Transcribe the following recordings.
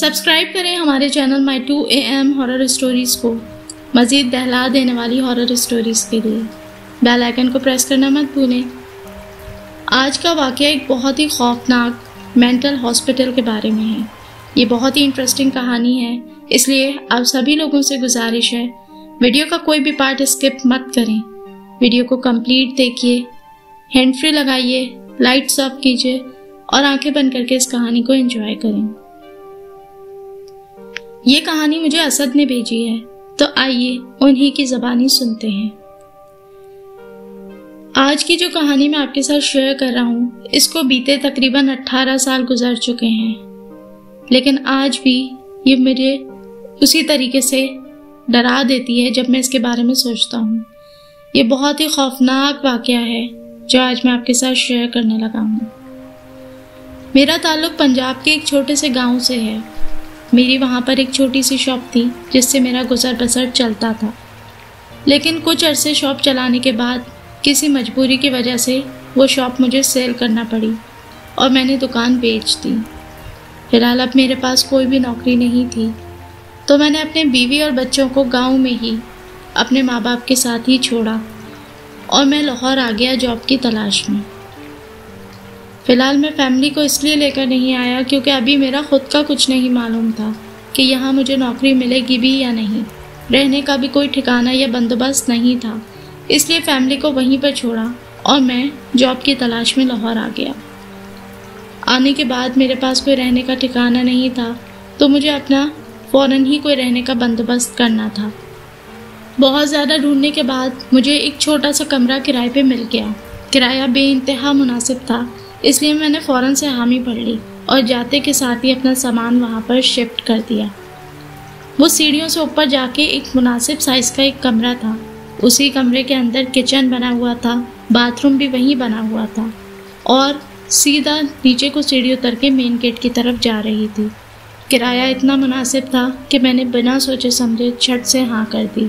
Subscribe کریں ہمارے channel My 2 AM horror stories کو مزید دہلا دینے والی ہارر اسٹوریز کے لیے بیل آئیکن کو پریس کرنا مت بھولیں۔ آج کا واقعہ ایک بہت ہی خوفناک مینٹل ہاسپٹل کے بارے میں ہے۔ یہ بہت ہی انٹرسٹنگ کہانی ہے، اس لیے آپ سبھی لوگوں سے گزارش ہے ویڈیو کا کوئی بھی پارٹ اسکپ مت کریں، ویڈیو کو کمپلیٹ دیکھیے، ہینڈ فری لگائیے، لائٹس آف کیجیے اور آنکھیں بند کر کے اس کہانی کو انجوائے کریں۔ یہ کہانی مجھے اسد نے بھیجی ہے، تو آئیے انہی کی زبانی سنتے ہیں۔ آج کی جو کہانی میں آپ کے ساتھ شیئر کر رہا ہوں، اس کو بیتے تقریباً 18 سال گزر چکے ہیں، لیکن آج بھی یہ مجھے اسی طریقے سے ڈرا دیتی ہے جب میں اس کے بارے میں سوچتا ہوں۔ یہ بہت ہی خوفناک واقعہ ہے جو آج میں آپ کے ساتھ شیئر کرنے لگا ہوں۔ میرا تعلق پنجاب کے ایک چھوٹے سے گاؤں سے ہے۔ میری وہاں پر ایک چھوٹی سی شاپ تھی جس سے میرا گزر بسر چلتا تھا، لیکن کچھ عرصے شاپ چلانے کے بعد کسی مجبوری کی وجہ سے وہ شاپ مجھے سیل کرنا پڑی اور میں نے دکان بیچ دی۔ فی الحال اب میرے پاس کوئی بھی نوکری نہیں تھی، تو میں نے اپنے بیوی اور بچوں کو گاؤں میں ہی اپنے ماں باپ کے ساتھ ہی چھوڑا اور میں لاہور آ گیا جاب کی تلاش میں۔ فی الحال میں فیملی کو اس لیے لے کر نہیں آیا کیونکہ ابھی میرا خود کا کچھ نہیں معلوم تھا کہ یہاں مجھے نوکری ملے گی بھی یا نہیں، رہنے کا بھی کوئی ٹھکانہ یا بندوبست نہیں تھا، اس لیے فیملی کو وہیں پر چھوڑا اور میں جاب کی تلاش میں لاہور آ گیا۔ آنے کے بعد میرے پاس کوئی رہنے کا ٹھکانہ نہیں تھا، تو مجھے اپنا فوراً ہی کوئی رہنے کا بندوبست کرنا تھا۔ بہت زیادہ ڈھونڈنے کے بعد مجھے ایک چھوٹا سا کمرہ کرائے پہ مل گیا۔ کرایہ بے انتہا مناسب تھا، اس لیے میں نے فوراً سے حامی بھر لی اور جاتے کے ساتھ ہی اپنا سامان وہاں پر شفٹ کر دیا۔ وہ سیڑھیوں سے اوپر جا کے ایک مناسب سائز کا ایک کمرہ تھا، اسی کمرے کے اندر کچن بنا ہوا تھا، باتھ روم بھی وہیں بنا ہوا تھا اور سیدھا نیچے کو سیڑھی اتر کے مین گیٹ کی طرف جا رہی تھی۔ کرایہ اتنا مناسب تھا کہ میں نے بنا سوچے سمجھے چھٹ سے ہاں کر دی۔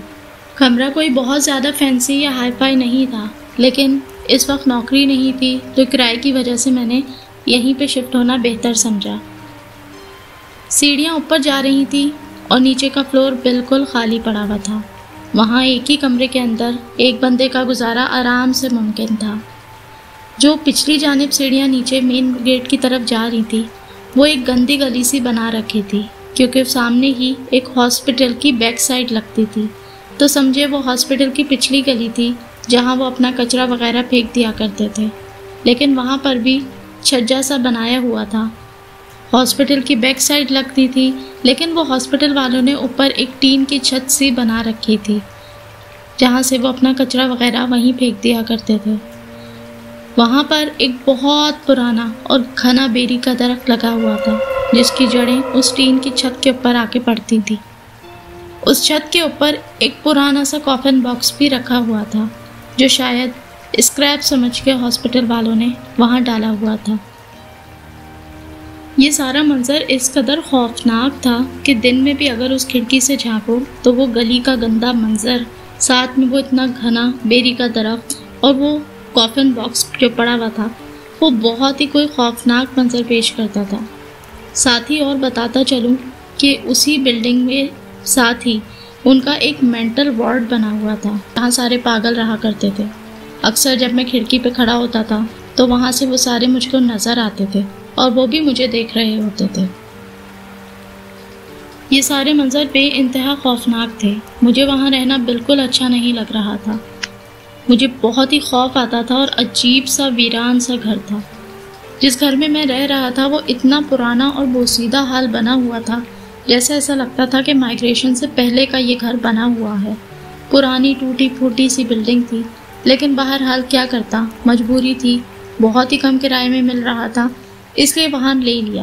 کمرہ کوئی بہت زیادہ فینسی یا ہائی فائی نہیں تھا، لیکن اس وقت نوکری نہیں تھی تو کرائے کی وجہ سے میں نے یہیں پہ شفٹ ہونا بہتر سمجھا۔ سیڑھیاں اوپر جا رہی تھی اور نیچے کا فلور بالکل خالی پڑا ہوا تھا۔ وہاں ایک ہی کمرے کے اندر ایک بندے کا گزارا آرام سے ممکن تھا۔ جو پچھلی جانب سیڑھیاں نیچے مین گیٹ کی طرف جا رہی تھی، وہ ایک گندی گلی سی بنا رکھی تھی، کیونکہ سامنے ہی ایک ہاسپٹل کی بیک سائڈ لگتی تھی، تو سمجھے وہ ہاسپٹل کی پچھلی گلی تھی جہاں وہ اپنا کچرا وغیرہ پھینک دیا کرتے تھے، لیکن وہاں پر بھی چھجا سا بنایا ہوا تھا۔ ہاسپٹل کی بیک سائڈ لگتی تھی، لیکن وہ ہاسپٹل والوں نے اوپر ایک ٹین کی چھت سی بنا رکھی تھی جہاں سے وہ اپنا کچرا وغیرہ وہیں پھینک دیا کرتے تھے۔ وہاں پر ایک بہت پرانا اور گھنا بیری کا درخت لگا ہوا تھا جس کی جڑیں اس ٹین کی چھت کے اوپر آ کے پڑتی تھی۔ اس چھت کے اوپر ایک پرانا سا کافن باکس بھی رکھا ہوا تھا جو شاید اسکریپ سمجھ کے ہاسپٹل والوں نے وہاں ڈالا ہوا تھا۔ یہ سارا منظر اس قدر خوفناک تھا کہ دن میں بھی اگر اس کھڑکی سے جھانکو تو وہ گلی کا گندا منظر، ساتھ میں وہ اتنا گھنا بیری کا درخت اور وہ کافن باکس جو پڑا ہوا تھا، وہ بہت ہی کوئی خوفناک منظر پیش کرتا تھا۔ ساتھ ہی اور بتاتا چلوں کہ اسی بلڈنگ میں ساتھ ہی ان کا ایک مینٹل وارڈ بنا ہوا تھا جہاں سارے پاگل رہا کرتے تھے۔ اکثر جب میں کھڑکی پہ کھڑا ہوتا تھا تو وہاں سے وہ سارے مجھ کو نظر آتے تھے اور وہ بھی مجھے دیکھ رہے ہوتے تھے۔ یہ سارے منظر بے انتہا خوفناک تھے۔ مجھے وہاں رہنا بالکل اچھا نہیں لگ رہا تھا۔ مجھے بہت ہی خوف آتا تھا اور عجیب سا ویران سا گھر تھا۔ جس گھر میں میں رہ رہا تھا وہ اتنا پرانا اور بوسیدہ حال بنا ہوا تھا جیسے ایسا لگتا تھا کہ مائیگریشن سے پہلے کا یہ گھر بنا ہوا ہے۔ پرانی ٹوٹی پھوٹی سی بلڈنگ تھی، لیکن بہرحال کیا کرتا، مجبوری تھی، بہت ہی کم کرائے میں مل رہا تھا، اس لیے وہاں لے لیا۔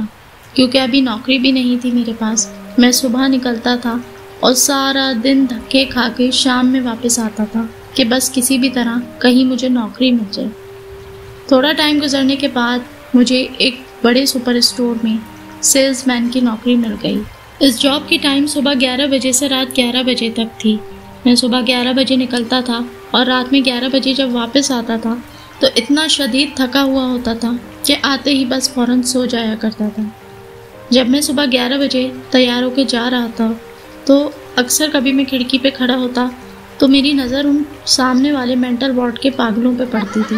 کیونکہ ابھی نوکری بھی نہیں تھی میرے پاس، میں صبح نکلتا تھا اور سارا دن دھکے کھا کے شام میں واپس آتا تھا کہ بس کسی بھی طرح کہیں مجھے نوکری مل جائے۔ تھوڑا ٹائم گزرنے کے بعد مجھے ایک بڑے سپر اسٹور میں سیلز مین کی نوکری مل گئی۔ اس جاب کی ٹائم صبح 11 بجے سے رات 11 بجے تک تھی۔ میں صبح 11 بجے نکلتا تھا اور رات میں 11 بجے جب واپس آتا تھا تو اتنا شدید تھکا ہوا ہوتا تھا کہ آتے ہی بس فوراً سو جایا کرتا تھا۔ جب میں صبح 11 بجے تیار ہو کے جا رہا تھا تو اکثر کبھی میں کھڑکی پہ کھڑا ہوتا تو میری نظر ان سامنے والے مینٹل وارڈ کے پاگلوں پہ پڑتی تھی۔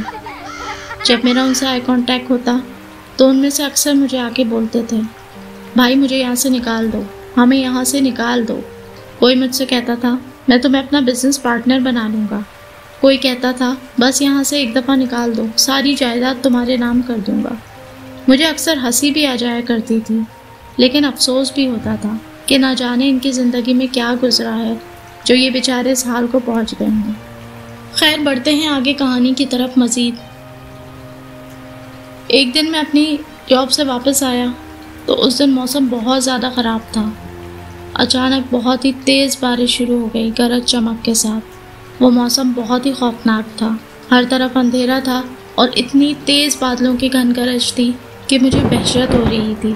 جب میرا ان سے آئی کانٹیکٹ ہوتا تو ان میں سے اکثر مجھے آ کے بولتے تھے، بھائی مجھے یہاں سے نکال دو، ہمیں یہاں سے نکال دو۔ کوئی مجھ سے کہتا تھا میں تمہیں اپنا بزنس پارٹنر بنا لوں گا، کوئی کہتا تھا بس یہاں سے ایک دفعہ نکال دو، ساری جائیداد تمہارے نام کر دوں گا۔ مجھے اکثر ہنسی بھی آ جایا کرتی تھی، لیکن افسوس بھی ہوتا تھا کہ نہ جانے ان کی زندگی میں کیا گزرا ہے جو یہ بیچارے اس حال کو پہنچ گئے ہیں۔ خیر بڑھتے ہیں آگے کہانی کی طرف مزید۔ ایک دن میں اپنی جاب سے واپس آیا تو اس دن موسم بہت زیادہ خراب تھا۔ اچانک بہت ہی تیز بارش شروع ہو گئی، گرج چمک کے ساتھ۔ وہ موسم بہت ہی خوفناک تھا، ہر طرف اندھیرا تھا اور اتنی تیز بادلوں کی گھن گرج تھی کہ مجھے وحشت ہو رہی تھی۔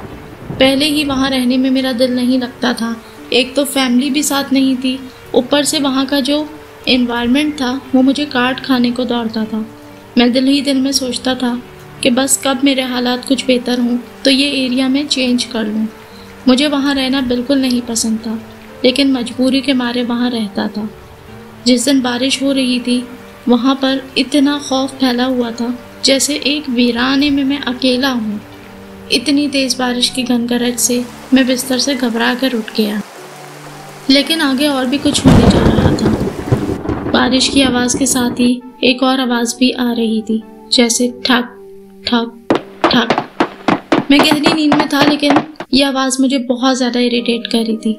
پہلے ہی وہاں رہنے میں میرا دل نہیں لگتا تھا، ایک تو فیملی بھی ساتھ نہیں تھی، اوپر سے وہاں کا جو انوائرمنٹ تھا وہ مجھے کاٹ کھانے کو دوڑتا تھا۔ میں دل ہی دل میں سوچتا تھا کہ بس کب میرے حالات کچھ بہتر ہوں تو یہ ایریا میں چینج کر لوں۔ مجھے وہاں رہنا بالکل نہیں پسند تھا، لیکن مجبوری کے مارے وہاں رہتا تھا۔ جس دن بارش ہو رہی تھی وہاں پر اتنا خوف پھیلا ہوا تھا جیسے ایک ویرانے میں اکیلا ہوں۔ اتنی تیز بارش کی گھن گرج سے میں بستر سے گھبرا کر اٹھ گیا، لیکن آگے اور بھی کچھ ہونے جا رہا تھا۔ بارش کی آواز کے ساتھ ہی ایک اور آواز بھی آ رہی تھی، جیسے ٹھک ٹھک ٹھک۔ میں گہری نیند میں تھا لیکن یہ آواز مجھے بہت زیادہ اریٹیٹ کر رہی تھی۔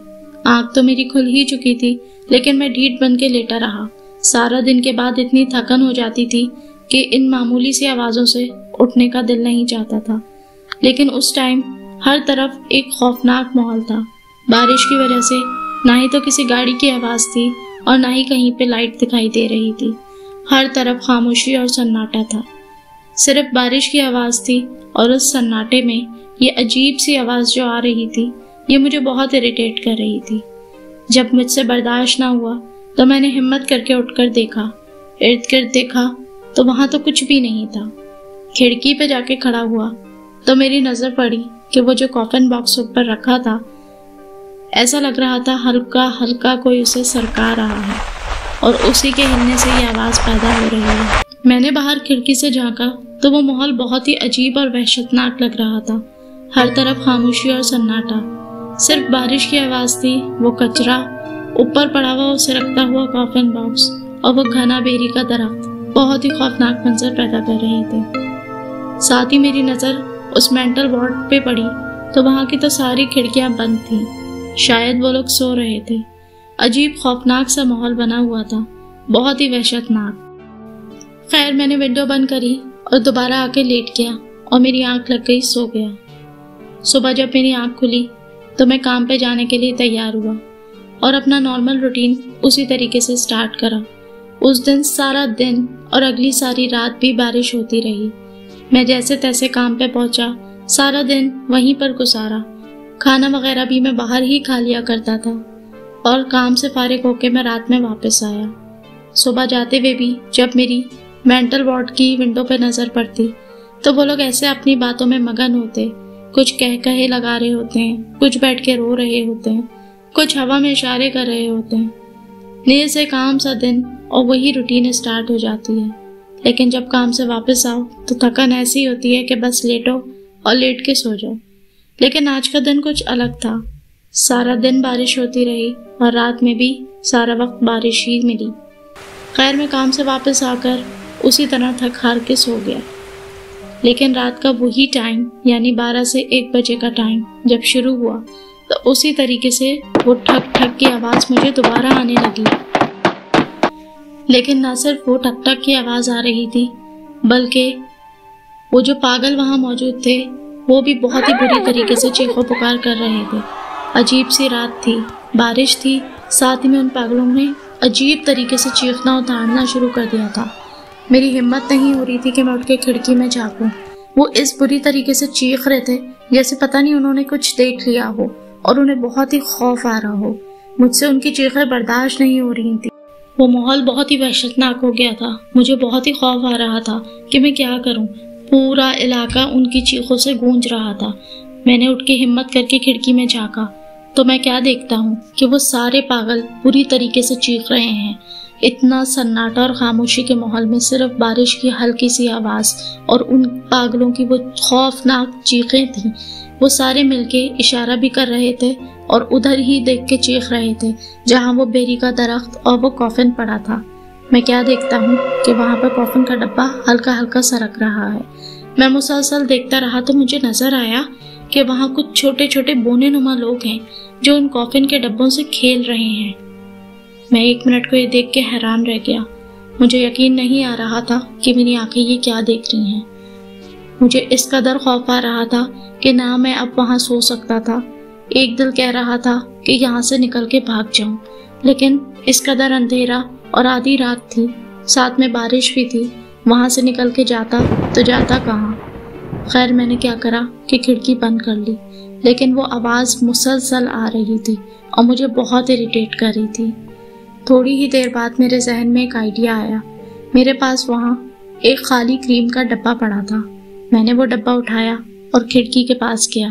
آنکھ تو میری کھل ہی چکی تھی لیکن میں ڈھیٹ بن کے لیٹا رہا۔ سارا دن کے بعد اتنی تھکن ہو جاتی تھی کہ ان معمولی سی آوازوں سے اٹھنے کا دل نہیں چاہتا تھا، لیکن اس ٹائم ہر طرف ایک خوفناک ماحول تھا۔ بارش کی وجہ سے نہ ہی تو کسی گاڑی کی آواز تھی اور نہ ہی کہیں پہ لائٹ دکھائی دے رہی تھی، ہر طرف خاموشی اور سناٹا تھا۔ صرف بارش کی آواز تھی اور اس سناٹے میں یہ عجیب سی آواز جو آ رہی تھی یہ مجھے بہت اریٹیٹ کر رہی تھی۔ جب مجھ سے برداشت نہ ہوا تو میں نے ہمت کر کے اٹھ کر دیکھا، ارد گرد دیکھا تو وہاں تو کچھ بھی نہیں تھا۔ کھڑکی پہ جا کے کھڑا ہوا تو میری نظر پڑی کہ وہ جو کافن باکس اوپر رکھا تھا ایسا لگ رہا تھا ہلکا ہلکا کوئی اسے سرکا رہا ہے اور اسی کے ہلنے سے یہ آواز پیدا ہو رہی ہے۔ میں نے باہر کھڑکی سے جھانکا تو وہ ماحول بہت ہی عجیب اور وحشتناک لگ رہا تھا، ہر طرف خاموشی اور سناٹا، صرف بارش کی آواز تھی، وہ کچرا، اوپر پڑا ہوا اسے رکھتا ہوا کافن باکس اور وہ گھنا بیری کا درخت بہت ہی خوفناک منظر پیدا کر رہے تھے۔ ساتھ ہی میری نظر اس مینٹل وارڈ پہ پڑی تو وہاں کی تو ساری کھڑکیاں بند تھیں، شاید وہ لوگ سو رہے تھے۔ عجیب خوفناک سا ماحول بنا ہوا تھا، بہت ہی وحشتناک۔ خیر میں نے ونڈو بند کری اور دوبارہ آ کے لیٹ گیا اور میری آنکھ لگ گئی، سو گیا۔ صبح جب میری آنکھ کھلی تو میں کام پہ جانے کے لیے تیار ہوا اور اپنا نارمل روٹین اسی طریقے سے سٹارٹ کرا۔ اس دن سارا دن اور اگلی ساری رات بھی بارش ہوتی رہی۔ میں جیسے تیسے کام پہ پہنچا، سارا دن وہیں پر گزارا، کھانا وغیرہ بھی میں باہر ہی کھا لیا کرتا تھا اور کام سے فارغ ہو کے میں رات میں واپس آیا۔ صبح جاتے ہوئے بھی جب میری مینٹل وارڈ کی ونڈو پہ نظر پڑتی تو وہ لوگ ایسے اپنی باتوں میں مگن ہوتے، کچھ کہے لگا رہے ہوتے ہیں، کچھ بیٹھ کے رو رہے ہوتے ہیں، کچھ ہوا میں اشارے کر رہے ہوتے ہیں۔ نیز سے کام سا دن اور وہی روٹین اسٹارٹ ہو جاتی ہے، لیکن جب کام سے واپس آؤ تو تھکن ایسی ہوتی ہے کہ بس لیٹو اور لیٹ کے سو جاؤ۔ لیکن آج کا دن کچھ الگ تھا، سارا دن بارش ہوتی رہی اور رات میں بھی سارا وقت بارش ہی ملی۔ خیر میں کام سے واپس آ کر اسی طرح تھک ہار کے سو گیا، لیکن رات کا وہی ٹائم یعنی 12 سے 1 بجے کا ٹائم جب شروع ہوا تو اسی طریقے سے وہ ٹھک ٹھک کی آواز مجھے دوبارہ آنے لگی۔ لیکن نہ صرف وہ ٹھک ٹھک کی آواز آ رہی تھی بلکہ وہ جو پاگل وہاں موجود تھے وہ بھی بہت ہی بری طریقے سے چیخو پکار کر رہے تھے۔ عجیب سی رات تھی، بارش تھی، ساتھ ہی میں ان پاگلوں نے عجیب طریقے سے چیخنا اور دھاڑنا شروع کر دیا تھا۔ میری ہمت نہیں ہو رہی تھی کہ میں اٹھ کے کھڑکی میں جھانکوں۔ وہ اس بری طریقے سے چیخ رہے تھے جیسے پتہ نہیں انہوں نے کچھ دیکھ لیا ہو اور انہیں بہت ہی خوف آ رہا ہو۔ مجھ سے ان کی چیخیں برداشت نہیں ہو رہی تھی۔ وہ ماحول بہت ہی وحشتناک ہو گیا تھا، مجھے بہت ہی خوف آ رہا تھا کہ میں کیا کروں۔ پورا علاقہ ان کی چیخوں سے گونج رہا تھا۔ میں نے اٹھ کے ہمت کر کے کھڑکی میں جھانکا تو میں کیا دیکھتا ہوں کہ وہ سارے پاگل پوری طریقے سے چیخ رہے ہیں۔ اتنا سناٹا اور خاموشی کے ماحول میں صرف بارش کی ہلکی سی آواز اور ان پاگلوں کی وہ خوفناک چیخیں تھیں۔ وہ سارے مل کے اشارہ بھی کر رہے تھے اور ادھر ہی دیکھ کے چیخ رہے تھے جہاں وہ بیری کا درخت اور وہ کافن پڑا تھا۔ میں کیا دیکھتا ہوں کہ وہاں پر کافن کا ڈبہ ہلکا ہلکا سرک رہا ہے۔ میں مسلسل دیکھتا رہا تو مجھے نظر آیا کہ وہاں کچھ چھوٹے چھوٹے بونے نما لوگ ہیں جو ان کافن کے ڈبوں سے کھیل رہے ہیں۔ میں 1 منٹ کو یہ دیکھ کے حیران رہ گیا۔ مجھے یقین نہیں آ رہا تھا کہ میری آنکھیں یہ کیا دیکھ رہی ہیں۔ مجھے اس قدر خوف آ رہا تھا کہ نہ میں اب وہاں سو سکتا تھا۔ ایک دل کہہ رہا تھا کہ یہاں سے نکل کے بھاگ جاؤں، لیکن اس قدر اندھیرا اور آدھی رات تھی، ساتھ میں بارش بھی تھی، وہاں سے نکل کے جاتا تو جاتا کہاں۔ خیر میں نے کیا کرا کہ کھڑکی بند کر لی، لیکن وہ آواز مسلسل آ رہی تھی اور مجھے بہت اریٹیٹ کر رہی تھی۔ تھوڑی ہی دیر بعد میرے ذہن میں ایک آئیڈیا آیا۔ میرے پاس وہاں ایک خالی کریم کا ڈبہ پڑا تھا۔ میں نے وہ ڈبہ اٹھایا اور کھڑکی کے پاس گیا۔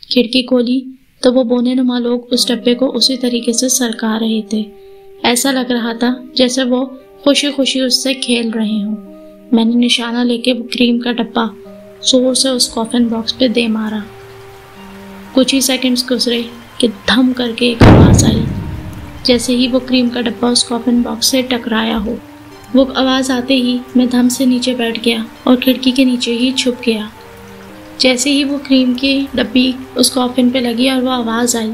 کھڑکی کھولی تو وہ بونے نما لوگ اس ڈبے کو اسی طریقے سے سرکا رہے تھے۔ ایسا لگ رہا تھا جیسے وہ خوشی خوشی اس سے کھیل رہے ہوں۔ میں نے نشانہ لے کے وہ کریم کا ڈبہ زور سے اس کافن باکس پہ دے مارا۔ کچھ ہی سیکنڈز گزرے کہ دھم کر کے ایک آواز آئی، جیسے ہی وہ کریم کا ڈبہ اس کافن باکس سے ٹکرایا ہو۔ وہ آواز آتے ہی میں دھم سے نیچے بیٹھ گیا اور کھڑکی کے نیچے ہی چھپ گیا۔ جیسے ہی وہ کریم کی ڈبی اس کافن پہ لگی اور وہ آواز آئی،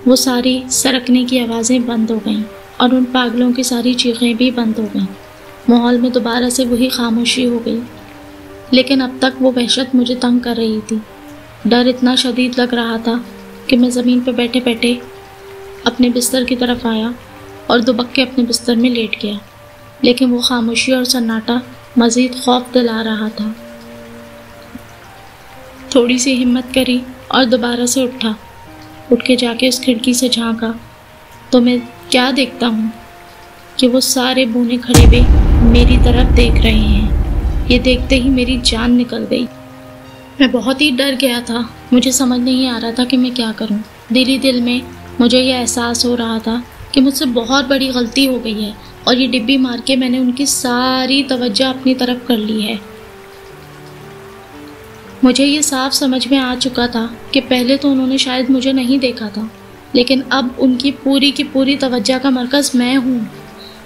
وہ ساری سرکنے کی آوازیں بند ہو گئیں اور ان پاگلوں کی ساری چیخیں بھی بند ہو گئیں۔ ماحول میں دوبارہ سے وہی خاموشی ہو گئی، لیکن اب تک وہ وحشت مجھے تنگ کر رہی تھی۔ ڈر اتنا شدید لگ رہا تھا کہ میں زمین پہ بیٹھے بیٹھے اپنے بستر کی طرف آیا اور دبک کے اپنے بستر میں لیٹ گیا، لیکن وہ خاموشی اور سناٹا مزید خوف دلا رہا تھا۔ تھوڑی سی ہمت کری اور دوبارہ سے اٹھا۔ اٹھ کے جا کے اس کھڑکی سے جھانکا تو میں کیا دیکھتا ہوں کہ وہ سارے بونے کھڑے ہوئے میری طرف دیکھ رہے ہیں۔ یہ دیکھتے ہی میری جان نکل گئی۔ میں بہت ہی ڈر گیا تھا۔ مجھے سمجھ نہیں آ رہا تھا کہ میں کیا کروں۔ دل ہی دل میں مجھے یہ احساس ہو رہا تھا کہ مجھ سے بہت بڑی غلطی ہو گئی ہے اور یہ ڈبی مار کے میں نے ان کی ساری توجہ اپنی طرف کر لی ہے۔ مجھے یہ صاف سمجھ میں آ چکا تھا کہ پہلے تو انہوں نے شاید مجھے نہیں دیکھا تھا، لیکن اب ان کی پوری توجہ کا مرکز میں ہوں۔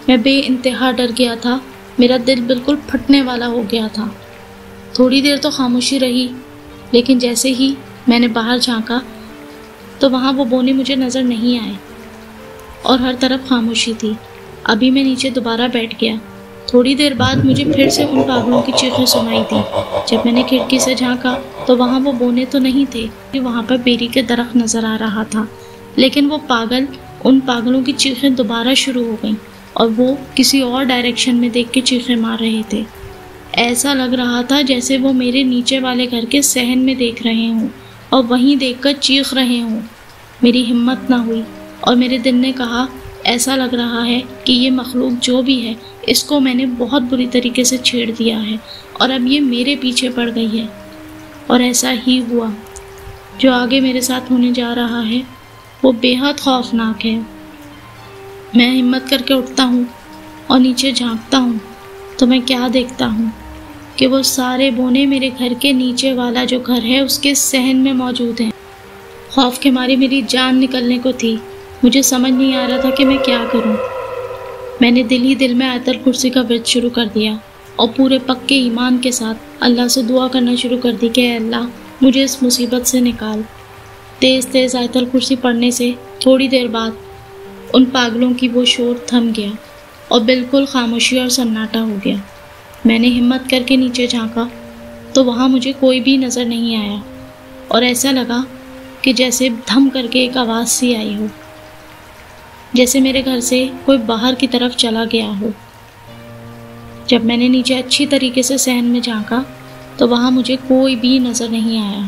میں بے انتہا ڈر گیا تھا۔ میرا دل بالکل پھٹنے والا ہو گیا تھا۔ تھوڑی دیر تو خاموشی رہی، لیکن جیسے ہی میں نے باہر جھانکا تو وہاں وہ بونے مجھے نظر نہیں آئے اور ہر طرف خاموشی تھی۔ ابھی میں نیچے دوبارہ بیٹھ گیا۔ تھوڑی دیر بعد مجھے پھر سے ان پاگلوں کی چیخیں سنائی تھی۔ جب میں نے کھڑکی سے جھانکا تو وہاں وہ بونے تو نہیں تھے، وہاں پر بیری کے درخت نظر آ رہا تھا، لیکن وہ پاگل، ان پاگلوں کی چیخیں دوبارہ شروع ہو گئیں اور وہ کسی اور ڈائریکشن میں دیکھ کے چیخیں مار رہے تھے۔ ایسا لگ رہا تھا جیسے وہ میرے نیچے والے گھر کے صحن میں دیکھ رہے ہوں اور وہیں دیکھ کر چیخ رہے ہوں۔ میری ہمت نہ ہوئی اور میرے دل نے کہا، ایسا لگ رہا ہے کہ یہ مخلوق جو بھی ہے اس کو میں نے بہت بری طریقے سے چھیڑ دیا ہے اور اب یہ میرے پیچھے پڑ گئی ہے۔ اور ایسا ہی ہوا۔ جو آگے میرے ساتھ ہونے جا رہا ہے وہ بے حد خوفناک ہے۔ میں ہمت کر کے اٹھتا ہوں اور نیچے جھانکتا ہوں تو میں کیا دیکھتا ہوں کہ وہ سارے بونے میرے گھر کے نیچے والا جو گھر ہے اس کے صحن میں موجود ہیں۔ خوف کے مارے میری جان نکلنے کو تھی۔ مجھے سمجھ نہیں آ رہا تھا کہ میں کیا کروں۔ میں نے دل ہی دل میں آیت الکرسی کا ورد شروع کر دیا اور پورے پکے ایمان کے ساتھ اللہ سے دعا کرنا شروع کر دی کہ اے اللہ مجھے اس مصیبت سے نکال۔ تیز تیز آیت الکرسی پڑھنے سے تھوڑی دیر بعد ان پاگلوں کی وہ شور تھم گیا اور بالکل خاموشی اور سناٹا ہو گیا۔ میں نے ہمت کر کے نیچے جھانکا تو وہاں مجھے کوئی بھی نظر نہیں آیا اور ایسا لگا کہ جیسے دھم کر کے ایک آواز سی آئی ہو، جیسے میرے گھر سے کوئی باہر کی طرف چلا گیا ہو۔ جب میں نے نیچے اچھی طریقے سے صحن میں جھانکا تو وہاں مجھے کوئی بھی نظر نہیں آیا۔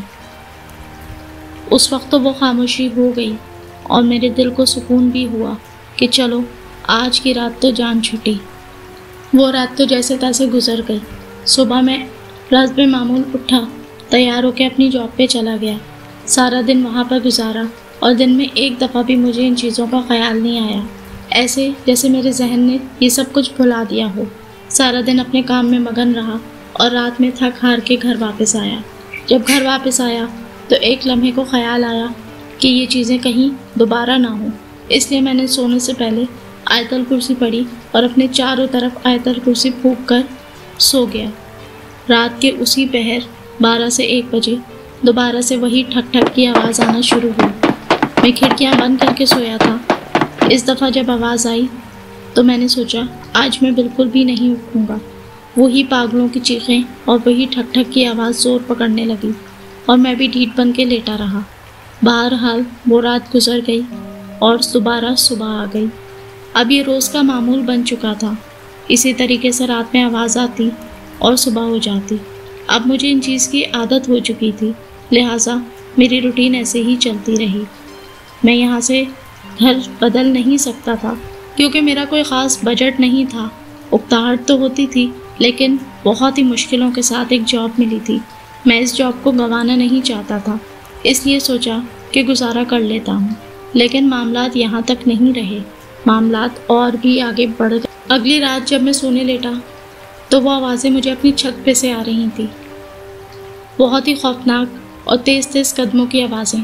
اس وقت تو وہ خاموشی ہو گئی اور میرے دل کو سکون بھی ہوا کہ چلو آج کی رات تو جان چھٹی۔ وہ رات تو جیسے تیسے گزر گئی۔ صبح میں حسب معمول اٹھا، تیار ہو کے اپنی جاب پہ چلا گیا۔ سارا دن وہاں پر گزارا اور دن میں ایک دفعہ بھی مجھے ان چیزوں کا خیال نہیں آیا، ایسے جیسے میرے ذہن نے یہ سب کچھ بھلا دیا ہو۔ سارا دن اپنے کام میں مگن رہا اور رات میں تھک ہار کے گھر واپس آیا۔ جب گھر واپس آیا تو ایک لمحے کو خیال آیا کہ یہ چیزیں کہیں دوبارہ نہ ہوں، اس لیے میں نے سونے سے پہلے آیت الکرسی پڑھی اور اپنے چاروں طرف آیت الکرسی پھونک کر سو گیا۔ رات کے اسی پہر 12 سے 1 بجے دوبارہ سے وہی ٹھک ٹھک کی آواز آنا شروع ہوئی۔ میں کھڑکیاں بند کر کے سویا تھا۔ اس دفعہ جب آواز آئی تو میں نے سوچا آج میں بالکل بھی نہیں اٹھوں گا۔ وہی پاگلوں کی چیخیں اور وہی ٹھک ٹھک کی آواز زور پکڑنے لگی اور میں بھی ڈھیٹ بن کے لیٹا رہا۔ بہرحال وہ رات گزر گئی اور دوبارہ صبح آ گئی۔ اب یہ روز کا معمول بن چکا تھا۔ اسی طریقے سے رات میں آواز آتی اور صبح ہو جاتی۔ اب مجھے ان چیز کی عادت ہو چکی تھی، لہٰذا میری روٹین ایسے ہی چلتی رہی۔ میں یہاں سے گھر بدل نہیں سکتا تھا کیونکہ میرا کوئی خاص بجٹ نہیں تھا۔ اکتاہٹ تو ہوتی تھی لیکن بہت ہی مشکلوں کے ساتھ ایک جاب ملی تھی۔ میں اس جاب کو گنوانا نہیں چاہتا تھا، اس لیے سوچا کہ گزارا کر لیتا ہوں۔ لیکن معاملات یہاں تک نہیں رہے، معاملات اور بھی آگے بڑھ گئے۔ اگلی رات جب میں سونے لیٹا تو وہ آوازیں مجھے اپنی چھت پہ سے آ رہی تھیں، بہت ہی خوفناک اور تیز تیز قدموں کی آوازیں۔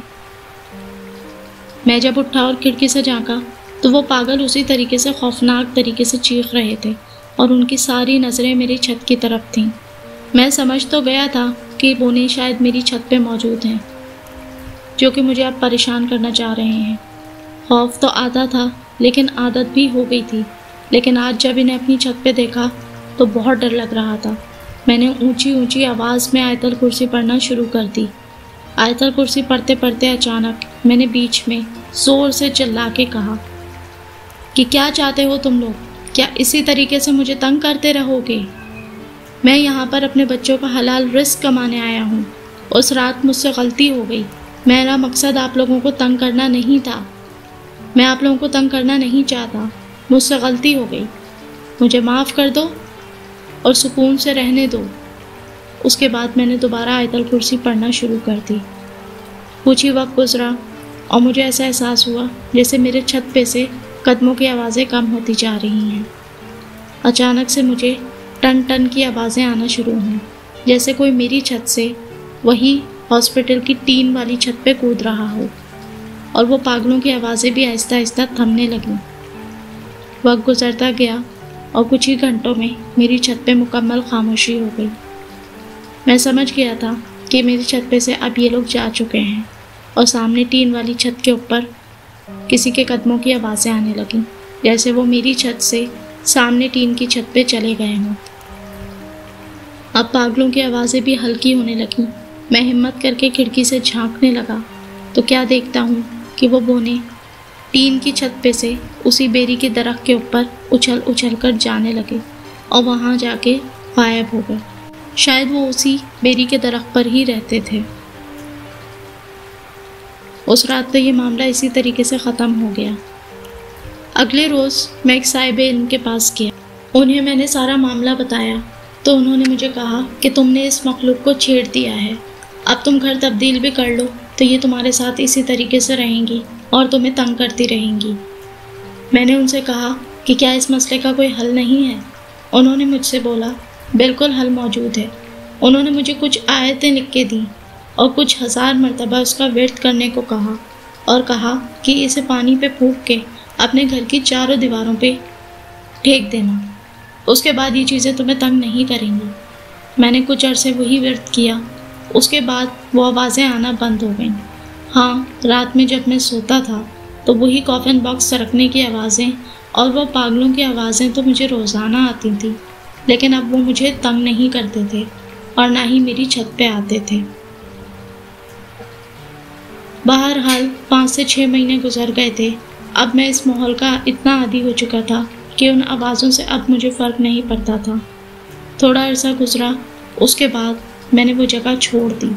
میں جب اٹھا اور کھڑکی سے جھانکا تو وہ پاگل اسی طریقے سے خوفناک طریقے سے چیخ رہے تھے اور ان کی ساری نظریں میری چھت کی طرف تھیں۔ میں سمجھ تو گیا تھا کہ بونے شاید میری چھت پہ موجود ہیں، جو کہ مجھے اب پریشان کرنا چاہ رہے ہیں۔ خوف تو آتا تھا لیکن عادت بھی ہو گئی تھی۔ لیکن آج جب انہیں اپنی چھت پہ دیکھا تو بہت ڈر لگ رہا تھا۔ میں نے اونچی اونچی آواز میں آیت الکرسی پڑھنا شروع کر دی۔ آیت الکرسی پڑھتے پڑھتے اچانک میں نے بیچ میں زور سے چلا کے کہا کہ کیا چاہتے ہو تم لوگ؟ کیا اسی طریقے سے مجھے تنگ کرتے رہو گے؟ میں یہاں پر اپنے بچوں کا حلال رزق کمانے آیا ہوں۔ اس رات مجھ سے غلطی ہو گئی۔ میرا مقصد آپ لوگوں کو تنگ کرنا نہیں تھا، میں آپ لوگوں کو تنگ کرنا نہیں چاہتا، مجھ سے غلطی ہو گئی، مجھے معاف کر دو اور سکون سے رہنے دو۔ اس کے بعد میں نے دوبارہ آیت الکرسی پڑھنا شروع کر دی۔ کچھ ہی وقت گزرا اور مجھے ایسا احساس ہوا جیسے میرے چھت پہ سے قدموں کی آوازیں کم ہوتی جا رہی ہیں۔ اچانک سے مجھے ٹن ٹن کی آوازیں آنا شروع ہوئیں، جیسے کوئی میری چھت سے وہی ہاسپٹل کی ٹین والی چھت پہ کود رہا ہو، اور وہ پاگلوں کی آوازیں بھی آہستہ آہستہ تھمنے لگیں۔ وقت گزرتا گیا اور کچھ ہی گھنٹوں میں میری چھت پہ مکمل خاموشی ہو گئی۔ میں سمجھ گیا تھا کہ میری چھت پہ سے اب یہ لوگ جا چکے ہیں، اور سامنے ٹین والی چھت کے اوپر کسی کے قدموں کی آوازیں آنے لگیں، جیسے وہ میری چھت سے سامنے ٹین کی چھت پہ چلے گئے ہوں۔ اب پاگلوں کی آوازیں بھی ہلکی ہونے لگیں۔ میں ہمت کر کے کھڑکی سے جھانکنے لگا تو کیا دیکھتا ہوں کہ وہ بونے ٹین کی چھت پہ سے اسی بیری کے درخت کے اوپر اچھل اچھل کر جانے لگے اور وہاں جا کے غائب ہو گئے۔ شاید وہ اسی بیری کے درخت پر ہی رہتے تھے۔ اس رات تو یہ معاملہ اسی طریقے سے ختم ہو گیا۔ اگلے روز میں ایک صاحب علم کے پاس گیا، انہیں میں نے سارا معاملہ بتایا تو انہوں نے مجھے کہا کہ تم نے اس مخلوق کو چھیڑ دیا ہے، اب تم گھر تبدیل بھی کر لو تو یہ تمہارے ساتھ اسی طریقے سے رہیں گی اور تمہیں تنگ کرتی رہیں گی۔ میں نے ان سے کہا کہ کیا اس مسئلے کا کوئی حل نہیں ہے؟ انہوں نے مجھ سے بولا بالکل حل موجود ہے۔ انہوں نے مجھے کچھ آیتیں لکھ کے دیں اور کچھ 1000 مرتبہ اس کا ورد کرنے کو کہا، اور کہا کہ اسے پانی پہ پھونک کے اپنے گھر کی چاروں دیواروں پہ پھینک دینا، اس کے بعد یہ چیزیں تمہیں تنگ نہیں کریں گی۔ میں نے کچھ عرصے وہی ورد کیا، اس کے بعد وہ آوازیں آنا بند ہو گئیں۔ ہاں، رات میں جب میں سوتا تھا تو وہی کافن باکس سرکنے کی آوازیں اور وہ پاگلوں کی آوازیں تو مجھے روزانہ آتی تھیں، لیکن اب وہ مجھے تنگ نہیں کرتے تھے اور نہ ہی میری چھت پہ آتے تھے۔ بہرحال 5 سے 6 مہینے گزر گئے تھے۔ اب میں اس ماحول کا اتنا عادی ہو چکا تھا کہ ان آوازوں سے اب مجھے فرق نہیں پڑتا تھا۔ تھوڑا عرصہ گزرا، اس کے بعد میں نے وہ جگہ چھوڑ دی۔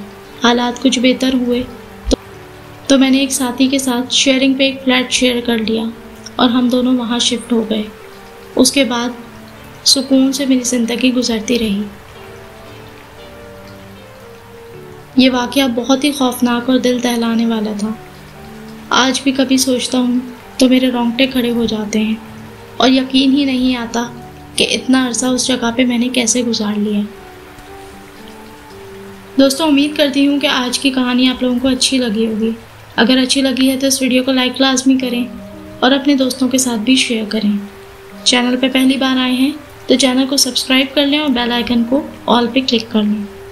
حالات کچھ بہتر ہوئے تو میں نے ایک ساتھی کے ساتھ شیئرنگ پہ ایک فلیٹ شیئر کر لیا اور ہم دونوں وہاں شفٹ ہو گئے۔ اس کے بعد سکون سے میری زندگی گزرتی رہی۔ یہ واقعہ بہت ہی خوفناک اور دل دہلانے والا تھا۔ آج بھی کبھی سوچتا ہوں تو میرے رونگٹے کھڑے ہو جاتے ہیں اور یقین ہی نہیں آتا کہ اتنا عرصہ اس جگہ پہ میں نے کیسے گزار لیا۔ دوستوں، امید کرتی ہوں کہ آج کی کہانی آپ لوگوں کو اچھی لگی ہوگی۔ اگر اچھی لگی ہے تو اس ویڈیو کو لائک لازمی کریں اور اپنے دوستوں کے ساتھ بھی شیئر کریں۔ چینل پہ پہلی بار آئے ہیں تو چینل کو سبسکرائب کر لیں اور بیل آئیکن کو آل پہ کلک کر لیں۔